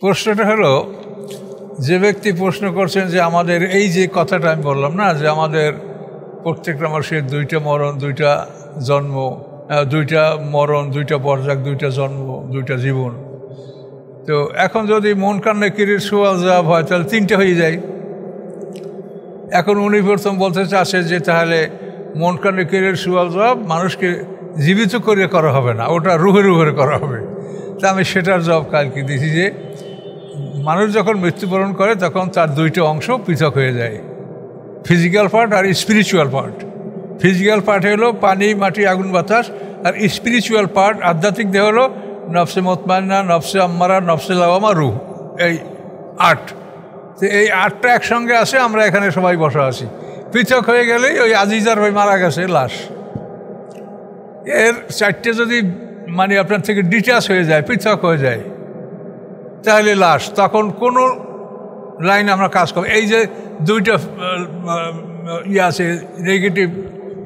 প্রশ্নটা হলো, যে ব্যক্তি প্রশ্ন করছেন যে আমাদের এই যে কথাটা আমি বললাম না, যে আমাদের প্রত্যেকটা মানুষের দুইটা মরণ, দুইটা জন্ম, দুইটা মরণ, দুইটা বরযাক, দুইটা জন্ম, দুইটা জীবন। তো এখন যদি মন কান নেকিরের সুয়াল জবাব হয় তাহলে তিনটে হয়ে যায়। এখন উনি প্রথম বলতে চাচ্ছে যে তাহলে মন কান নেকিরের সুয়াল জবাব মানুষকে জীবিত করে করা হবে না, ওটা রুহে রুহে করা হবে। তা আমি সেটার জবাব কালকে দিয়েছি যে মানুষ যখন মৃত্যুবরণ করে তখন তার দুইটা অংশ পৃথক হয়ে যায়, ফিজিক্যাল পার্ট আর স্পিরিচুয়াল পার্ট। ফিজিক্যাল পার্ট হলো পানি, মাটি, আগুন, বাতাস, আর স্পিরিচুয়াল পার্ট আধ্যাত্মিক দেহ হলো নফসে মুতমাইন্না, নফসে আম্মারা, নফসে লাওয়ামা, রুহ। এই 8। তো এই 8টা একসঙ্গে আসে, আমরা এখানে সবাই বসা আছি। পৃথক হয়ে গেলেই ওই আজিজার ভাই মারা গেছে লাশ, এর 4টে যদি মানে আপনার থেকে ডিটাচ হয়ে যায়, পৃথক হয়ে যায়, তাহলে লাশ, তখন কোনো লাইন আমরা কাজ করব। এই যে দুইটা ইয়ে আছে, নেগেটিভ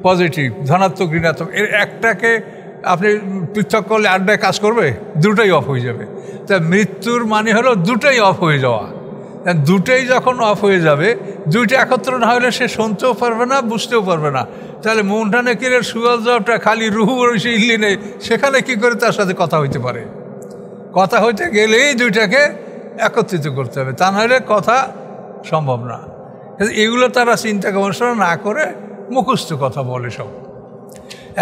পজিটিভ, ধনাত্মক ঋণাত্মক, এর একটাকে আপনি পৃথক করলে আড্ডায় কাজ করবে, দুটোই অফ হয়ে যাবে। তা মৃত্যুর মানে হলো দুটোই অফ হয়ে যাওয়া। দুটোই যখন অফ হয়ে যাবে, দুইটা একত্র না হলে সে শুনতেও পারবে না, বুঝতেও পারবে না। তাহলে মনটা নেকিরের সুয়াল জবাবটা খালি রুহু রয়েছে ইল্লি নেই, সেখানে কী করে তার সাথে কথা হইতে পারে? কথা হইতে গেলেই দুইটাকে একত্রিত করতে হবে, তা নাহলে কথা সম্ভব না। এগুলো তারা চিন্তা গবেষণা না করে মুখস্থ কথা বলে সব।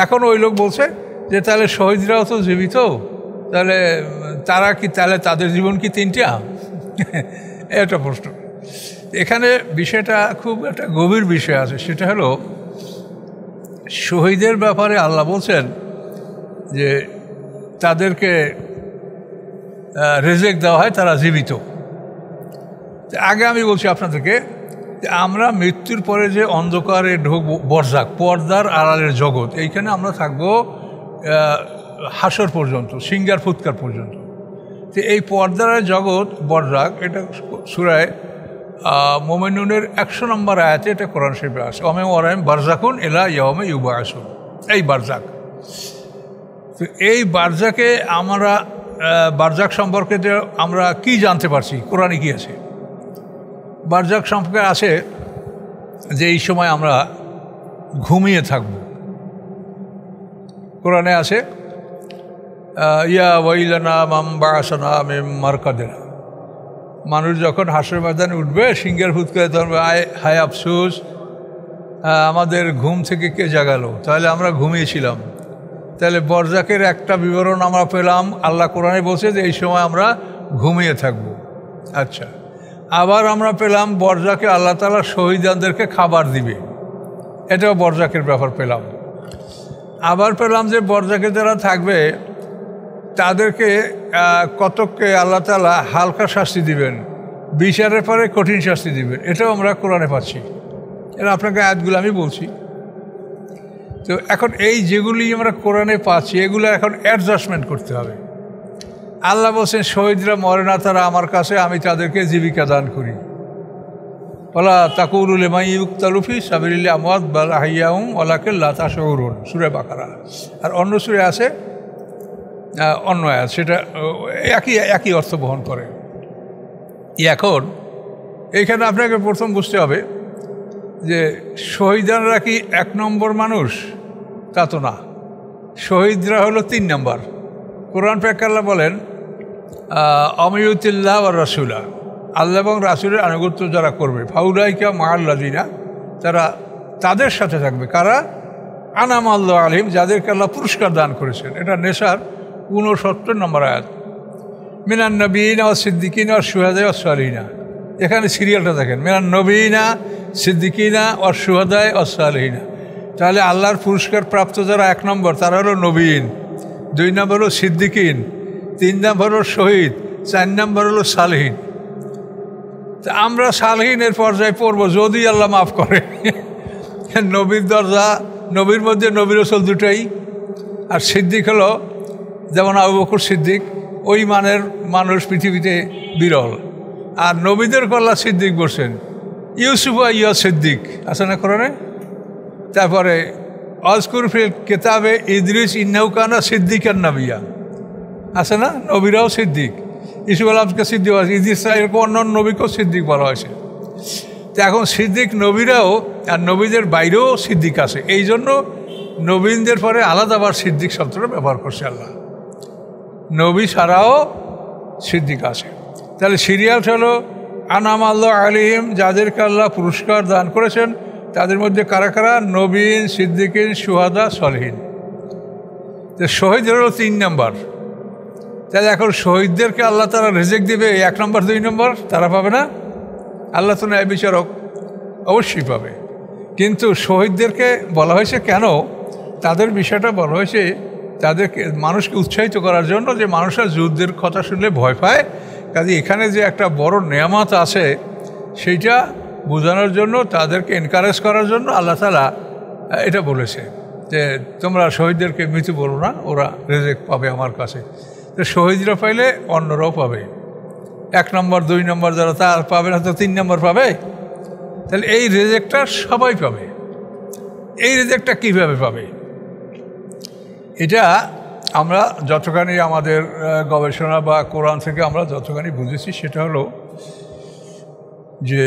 এখন ওই লোক বলছে যে তাহলে শহীদরাও তো জীবিত, তাহলে তারা কি, তাহলে তাদের জীবন কি 3টা? এটা প্রশ্ন। এখানে বিষয়টা খুব একটা গভীর বিষয় আছে। সেটা হলো শহীদের ব্যাপারে আল্লাহ বলছেন যে তাদেরকে রেজেক দেওয়া হয়, তারা জীবিত। আগে আমি বলছি আপনাদেরকে যে আমরা মৃত্যুর পরে যে অন্ধকারে ঢুকবো, বরযাক, পর্দার আড়ালের জগৎ, এইখানে আমরা থাকবো হাসর পর্যন্ত, সিঙ্গার ফুৎকার পর্যন্ত। তো এই পর্দার জগৎ বরযাক, এটা সূরায়ে মুমিনুনের 100 নম্বর আয়াতে এটা কোরআন শরীফে আছে, ওমে ওরাইম বারযাকুন ইলা ইয়াউমে ইউবআসুন। এই বারযাক, তো এই বারযাকে আমরা বারযাক সম্পর্কে আমরা কি জানতে পারছি? কোরআনে কি আছে? বারযাক সম্পর্কে আছে যে এই সময় আমরা ঘুমিয়ে থাকব। কোরআনে আছে ইয়া ওয়াইলানা মান বাআসানা মিন মারকাদিনা। মানুষ যখন হাসরের ময়দানে উঠবে, সিংহের ফুৎকারে ধরবে, হায় আফসোস, আমাদের ঘুম থেকে কে জাগালো? তাহলে আমরা ঘুমিয়েছিলাম। তাহলে বরযাকের একটা বিবরণ আমরা পেলাম, আল্লাহ কোরআনে বলছে যে এই সময় আমরা ঘুমিয়ে থাকব। আচ্ছা, আবার আমরা পেলাম বরযাকে আল্লাহ তাআলা শহীদদেরকে খাবার দিবে, এটাও বরযাকের ব্যাপার পেলাম। আবার পেলাম যে বরযাকে যারা থাকবে তাদেরকে কতককে আল্লাহ তাআলা হালকা শাস্তি দিবেন, বিচারের পরে কঠিন শাস্তি দিবেন, এটাও আমরা কোরআনে পাচ্ছি। এটা আপনাকে আয়াতগুলো আমি বলছি। তো এখন এই যেগুলি আমরা কোরআনে পাচ্ছি, এগুলো এখন অ্যাডজাস্টমেন্ট করতে হবে। আল্লাহ বলছেন শহীদরা মরে না, তারা আমার কাছে, আমি তাদেরকে জীবিকা দান করি। ওয়ালা তাকুলু লিমান ইউকতালু ফি সাবিলিল্লাহি আমওয়াত বাল আহইয়াউম ওয়ালাকিন লা তাশউরুন, সূরা বাকারা। আর অন্য সূরা আছে অন্য আয়াত, সেটা একই অর্থ বহন করে। এখন এইখানে আপনাকে প্রথম বুঝতে হবে যে শহীদরা কি 1 নম্বর মানুষ? তা তো না, শহীদরা হলো 3 নম্বর। কোরআন পাক আল্লাহ বলেন আমিয়ুতিল্লাহ ওয়া রাসূলা, আল্লাহ এবং রাসূলের আনুগত্য যারা করবে, ফাউলাইকা মাআল্লাযিনা, তারা তাদের সাথে থাকবে। কারা? আনাম আল্লাহ আলাইহিম, যাদেরকে আল্লাহ পুরস্কার দান করেছেন। এটা নেশার 69 নম্বর আয়াত। মিনান নবিয়িনা ওয়াস সিদ্দিকিনা ওয়াস শুহাদা ওয়াস সালিহিনা। এখানে সিরিয়ালটা দেখেন, মিনান নবিয়িনা সিদ্দিকিনা ওয়াস শুহাদা ওয়াস সালিহিনা। তাহলে আল্লাহর পুরস্কার প্রাপ্ত যারা 1 নম্বর, তারা হলো নবীন, 2 নম্বর হলো সিদ্দিকিন, 3 নম্বর হলো শহীদ, 4 নম্বর হলো সালেহীন। তা আমরা সালেহীনের পর্যায়ে পড়বো যদি আল্লাহ মাফ করে। নবীর দরজা, নবীর মধ্যে নবী রাসূল দুটাই, আর সিদ্দিক হলো যেমন আবু বকর সিদ্দিক, ওই মানের মানুষ পৃথিবীতে বিরল। আর নবীদের কল্লা সিদ্দিক বলছেন, ইউসুফ ইয়া সিদ্দিক আছে না কোরআনে? তারপরে আজকুর ফিল কিতাবে ইদ্রিস ইন্নাহু কানা সিদ্দিকান নাবিয়্যা আছে না? নবীরাও সিদ্দিক। ইউসুফ আলাইহিসসালামকে সিদ্দিক বলা হয়েছে, ইদ্রিস এরকম অন্য নবীকেও সিদ্দিক বলা হয়েছে। তো এখন সিদ্দিক নবীরাও আর নবীদের বাইরেও সিদ্দিক আছে, এই জন্য নবীনদের পরে আলাদা আবার সিদ্দিক শব্দটা ব্যবহার করছে আল্লাহ। নবী ছাড়াও সিদ্দিক আছে। তাহলে সিরিয়ালটা হলো আনাম আল্লাহ আলিহিম, যাদেরকে আল্লাহ পুরস্কার দান করেছেন তাদের মধ্যে কারা কারা? নবীন, সিদ্দিকিন, সুহাদা, সলিহিন। তো শহীদের হলো 3 নম্বর। তাহলে এখন শহীদদেরকে আল্লাহ তারা রিজেক্ট দিবে 1 নম্বর 2 নম্বর? তারা পাবে না। আল্লাহ তো ন্যায় বিচারক, অবশ্যই পাবে। কিন্তু শহীদদেরকে বলা হয়েছে কেন? তাদের বিষয়টা বলা হয়েছে তাদেরকে মানুষকে উৎসাহিত করার জন্য, যে মানুষরা যুদ্ধের কথা শুনলে ভয় পায়, কাজে এখানে যে একটা বড় নেয়ামত আছে সেইটা বোঝানোর জন্য, তাদেরকে এনকারেজ করার জন্য আল্লাহ তাআলা এটা বলেছে যে তোমরা শহীদদেরকে মৃত্যু বলো না, ওরা রেজেক্ট পাবে আমার কাছে। তো শহীদরা পাইলে অন্যরাও পাবে। 1 নম্বর 2 নম্বর যারা তার পাবে না, তো 3 নম্বর পাবে। তাহলে এই রেজেক্টটা সবাই পাবে। এই রেজেক্টটা কীভাবে পাবে? এটা আমরা যতখানি আমাদের গবেষণা বা কোরআন থেকে আমরা যতখানি বুঝেছি সেটা হলো যে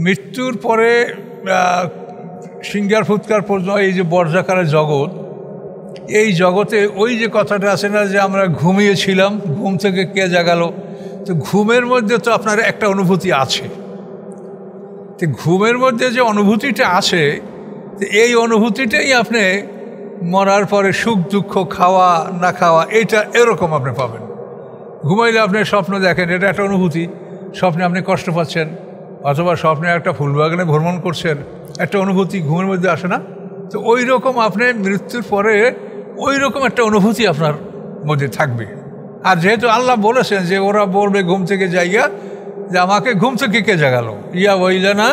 মৃত্যুর পরে সিঙ্গার ফুৎকার পর্যন্ত এই যে বর্জাকারের জগৎ, এই জগতে ওই যে কথাটা আছে না যে আমরা ঘুমিয়েছিলাম, ঘুম থেকে কে জাগালো? তো ঘুমের মধ্যে তো আপনার একটা অনুভূতি আছে। তো ঘুমের মধ্যে যে অনুভূতিটা আছে, তো এই অনুভূতিটাই আপনি মরার পরে সুখ দুঃখ, খাওয়া না খাওয়া, এইটা এরকম আপনি পাবেন। ঘুমাইলে আপনি স্বপ্ন দেখেন, এটা একটা অনুভূতি। স্বপ্নে আপনি কষ্ট পাচ্ছেন, অথবা স্বপ্নে একটা ফুলবাগানে ভ্রমণ করছেন, একটা অনুভূতি ঘুমের মধ্যে আসে না? তো ওই রকম আপনি মৃত্যুর পরে ওই রকম একটা অনুভূতি আপনার মধ্যে থাকবে। আর যেহেতু আল্লাহ বলেছেন যে ওরা বলবে ঘুম থেকে জায়গা, যে আমাকে ঘুম থেকে কে জাগালো, ইয়া ওয়াইলানা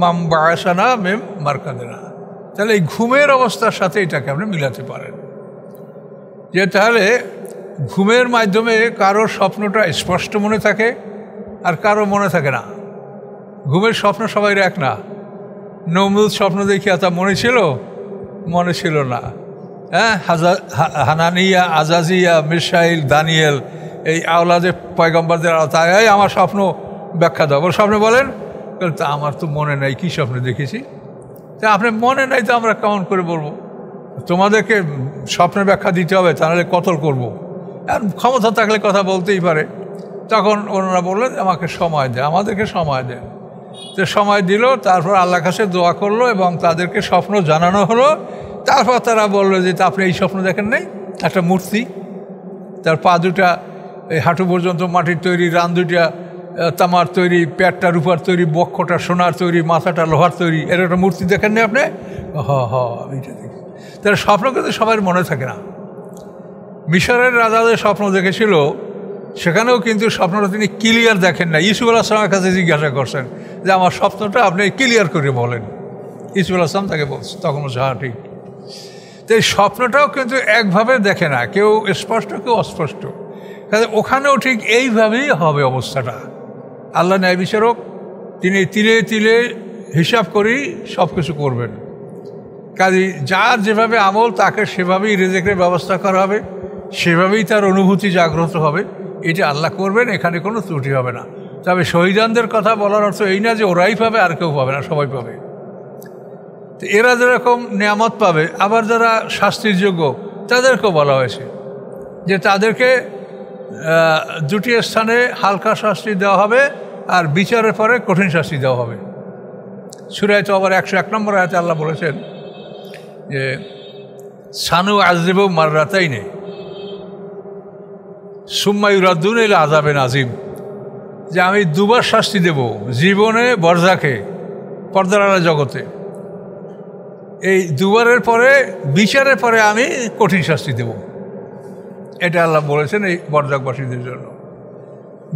মাম বাআসানা মিন মারকাদিনা। তাহলে এই ঘুমের অবস্থার সাথে এটাকে আপনি মিলাতে পারেন, যে তাহলে ঘুমের মাধ্যমে কারো স্বপ্নটা স্পষ্ট মনে থাকে আর কারো মনে থাকে না। ঘুমের স্বপ্ন সবাই এক না। নমরুদ স্বপ্ন দেখিয়া তা মনে ছিল না। হ্যাঁ, হানানিয়া, আজাজিয়া, মিশাইল, দানিয়েল, এই আওলাদে পয়গম্বরদের আওতায় আমার স্বপ্ন ব্যাখ্যা দাও। ওর স্বপ্নে বলেন, তা আমার তো মনে নাই কী স্বপ্নে দেখেছি। তা আপনার মনে নাই তো আমরা কেমন করে বলবো? তোমাদেরকে স্বপ্নের ব্যাখ্যা দিতে হবে, তাহলে কতল করবো। আর ক্ষমতা থাকলে কথা বলতেই পারে। তখন ওনারা বললেন আমাকে সময় দেয়, আমাদেরকে সময় দেন। তো সময় দিল, তারপর আল্লাহর কাছে দোয়া করলো এবং তাদেরকে স্বপ্ন জানানো হলো। তারপর তারা বললো যে আপনি এই স্বপ্ন দেখেন নাই, একটা মূর্তি, তার পা দুটা এই হাঁটু পর্যন্ত মাটির তৈরি, রান দুটা তামার তৈরি, পেটটা রূপার তৈরি, বক্ষটা সোনার তৈরি, মাথাটা লোহার তৈরি, এর একটা মূর্তি দেখেন না আপনি? আমি এটা দেখি। তাহলে স্বপ্ন কিন্তু সবার মনে থাকে না। মিশরের রাজাদের স্বপ্ন দেখেছিল, সেখানেও কিন্তু স্বপ্নটা তিনি ক্লিয়ার দেখেন না। ইউসুফ আলাইহিস সালামের কাছে জিজ্ঞাসা করছেন যে আমার স্বপ্নটা আপনি ক্লিয়ার করে বলেন। ইউসুফ আলাইহিস সালাম তাকে বলছে, তখন বলছে হ্যাঁ ঠিক। তো এই স্বপ্নটাও কিন্তু একভাবে দেখে না, কেউ স্পষ্ট কেউ অস্পষ্ট। কাজে ওখানেও ঠিক এইভাবেই হবে অবস্থাটা। আল্লাহ ন্যায় বিচারক, তিনি তিলে তিলে হিসাব করেই সব কিছু করবেন। কাজে যার যেভাবে আমল তাকে সেভাবেই রিজিকের ব্যবস্থা করা হবে, সেভাবেই তার অনুভূতি জাগ্রত হবে। এটা আল্লাহ করবেন, এখানে কোনো ত্রুটি হবে না। তবে শহীদানদের কথা বলার অর্থ এই না যে ওরাই পাবে আর কেউ পাবে না, সবাই পাবে। তো এরা যেরকম নিয়ামত পাবে, আবার যারা শাস্তির যোগ্য তাদেরকেও বলা হয়েছে যে তাদেরকে 2টি স্থানে হালকা শাস্তি দেওয়া হবে আর বিচারের পরে কঠিন শাস্তি দেওয়া হবে। সূরা তওবার 101 নম্বর আয়াতে আল্লাহ বলেছেন যে সানু আযিবু মাররাতাইনি সুম্মা ইউরাদ্দুনা ইলা আযাবিন আযীম, যে আমি 2বার শাস্তি দেব, জীবনে, বরজাখে, পর্দার আড়ালে জগতে। এই 2বারের পরে বিচারের পরে আমি কঠিন শাস্তি দেব। এটা আল্লাহ বলেছেন এই বরজাকবাসীদের জন্য।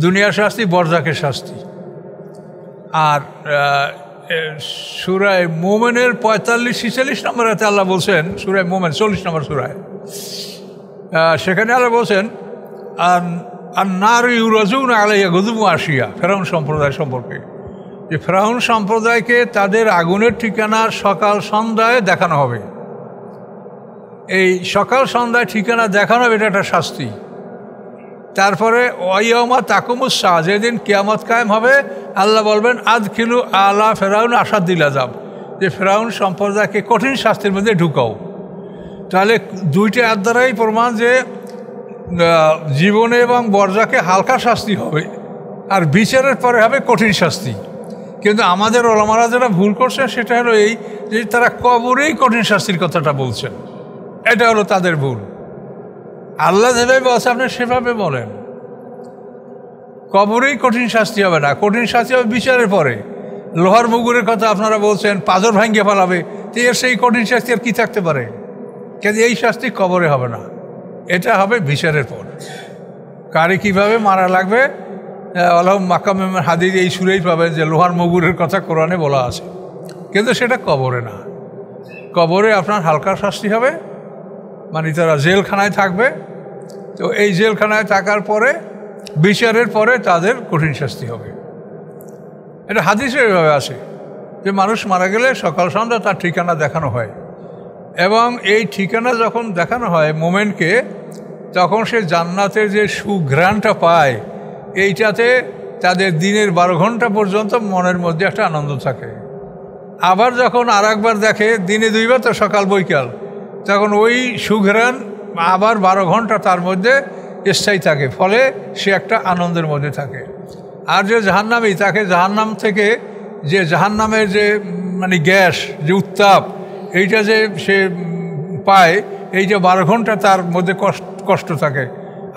দুনিয়ার শাস্তি, বরজাকের শাস্তি। আর সূরা মুমিনের 45-46 নম্বর আয়াতে আল্লাহ বলছেন, সূরা মুমিন 40 নম্বর সূরায়, সেখানে আল্লাহ বলছেন আন-নারু ইউরাজুনা আলাইহা গুদুবু আশিয়া, ফেরাউন সম্প্রদায় সম্পর্কে, যে ফেরাউন সম্প্রদায়কে তাদের আগুনের ঠিকানা সকাল সন্ধ্যায় দেখানো হবে। এই সকাল সন্ধ্যায় ঠিকানা দেখানো হবে, এটা একটা শাস্তি। তারপরে ওয়াইয়ামা তাকুমুস শাহ, যেদিন কিয়ামত কায়েম হবে আল্লাহ বলবেন আদখিলু আলা ফেরাউন আসাদ্দিল আযাব, যে ফেরাউন সম্প্রদায়কে কঠিন শাস্তির মধ্যে ঢুকাও। তাহলে দুইটা আয়াত দ্বারাই প্রমাণ যে জীবনে এবং বর্জাকে হালকা শাস্তি হবে, আর বিচারের পরে হবে কঠিন শাস্তি। কিন্তু আমাদের ওলামারা যারা ভুল করছে সেটা হলো এই যে তারা কবরেই কঠিন শাস্তির কথাটা বলছেন, এটা হলো তাদের ভুল। আল্লাহ যেভাবে বলছে আপনি সেভাবে বলেন, কবরেই কঠিন শাস্তি হবে না, কঠিন শাস্তি হবে বিচারের পরে। লোহার মুগুরের কথা আপনারা বলছেন পাথর ভাঙ্গে ফেলাবে, তো এর সেই কঠিন শাস্তি আর কী থাকতে পারে? কিন্তু এই শাস্তি কবরে হবে না, এটা হবে বিচারের পর। কারে কীভাবে মারা লাগবে আল্লাহ মাকামে হাদিস এই সুরেই পাবেন যে লোহার মুগুরের কথা কোরআনে বলা আছে, কিন্তু সেটা কবরে না। কবরে আপনার হালকা শাস্তি হবে, মানে তারা জেলখানায় থাকবে। তো এই জেলখানায় থাকার পরে বিচারের পরে তাদের কঠিন শাস্তি হবে। এটা হাদিসে এভাবে আসে যে মানুষ মারা গেলে সকাল সন্ধ্যা তার ঠিকানা দেখানো হয়, এবং এই ঠিকানা যখন দেখানো হয় মোমেনকে, তখন সে জান্নাতের যে সুঘ্রাণটা পায়, এইটাতে তাদের দিনের 12 ঘন্টা পর্যন্ত মনের মধ্যে একটা আনন্দ থাকে। আবার যখন আর একবার দেখে, দিনে 2 বার তো সকাল বৈকাল, তখন ওই সুঘ্রাণ আবার 12 ঘন্টা তার মধ্যে স্থায়ী থাকে, ফলে সে একটা আনন্দের মধ্যে থাকে। আর যে জাহান্নামী, তাকে জাহান্নাম থেকে যে জাহান্নামের যে মানে গ্যাস, যে উত্তাপ, এইটা যে সে পায়, এই যে 12 ঘন্টা তার মধ্যে কষ্ট থাকে।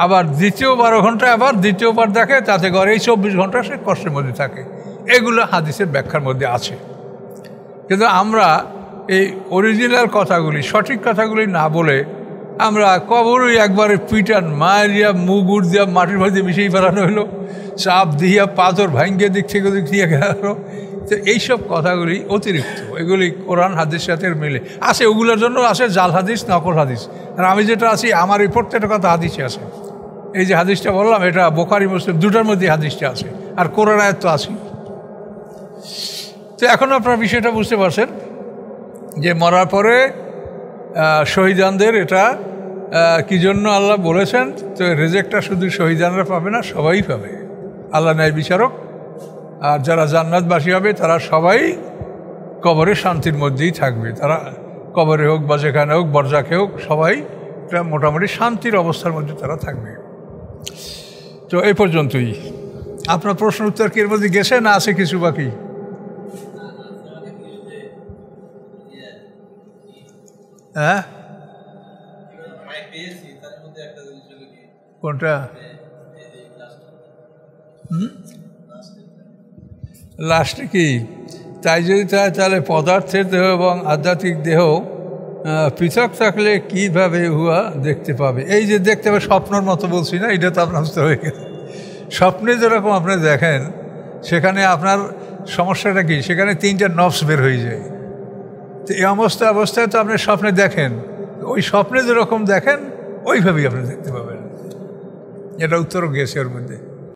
আবার দ্বিতীয় 12 ঘন্টা আবার দ্বিতীয়বার দেখে, তাতে করে এই 24 ঘন্টা সে কষ্টের মধ্যে থাকে। এগুলো হাদিসের ব্যাখ্যার মধ্যে আছে। কিন্তু আমরা এই অরিজিনাল কথাগুলি, সঠিক কথাগুলি না বলে আমরা কবরই একবারে পিটান মারিয়া মুগুর দিয়া মাটির মধ্যে মিশিয়ে ফেলানো হলো, চাপ দিয়া পাথর ভাঙ্গে দিক থেকে দিক দিয়ে গেল। তো এইসব কথাগুলি অতিরিক্ত, এগুলি কোরআন হাদিসের সাথে মিলে আছে। ওগুলোর জন্য আছে জাল হাদিস, নকল হাদিস। আর আমি যেটা আছি, আমার এই প্রত্যেকটা কথা হাদিসে আছে। এই যে হাদিসটা বললাম, এটা বুখারী মুসলিম দুটার মধ্যে হাদিসটা আছে, আর কোরআন আয়াত তো আছে। তো এখন আপনার বিষয়টা বুঝতে পারছেন যে মরার পরে শহীদানদের এটা কি জন্য আল্লাহ বলেছেন। তো রেজেক্টটা শুধু শহীদানরা পাবে না, সবাই পাবে। আল্লাহ ন্যায় বিচারক, আর যারা জান্নাতবাসী হবে তারা সবাই কবরে শান্তির মধ্যেই থাকবে। তারা কবরে হোক বা যেখানে হোক, বরজাকে হোক, সবাই এটা মোটামুটি শান্তির অবস্থার মধ্যে তারা থাকবে। তো এই পর্যন্তই। আপনার প্রশ্ন উত্তর কি এর মধ্যে গেছে, না আছে কিছু বাকি? হ্যাঁ, কোনটা? লাস্টে কি? তাই যদি তাহলে পদার্থের দেহ এবং আধ্যাত্মিক দেহ পৃথক থাকলে কিভাবে উহা দেখতে পাবে? এই যে দেখতে পাবে স্বপ্নর মতো বলছি না, এটা তো আপনার বুঝতে হয়ে গেছে। স্বপ্নে যেরকম আপনি দেখেন, সেখানে আপনার সমস্যাটা কি? সেখানে 3টা নফস বের হয়ে যায়। তো এই অবস্থায় তো আপনি স্বপ্নে দেখেন, ওই স্বপ্নে যেরকম দেখেন ওইভাবেই আপনি দেখতে পাবেন। এটা উত্তরও গেছে ওর মধ্যে।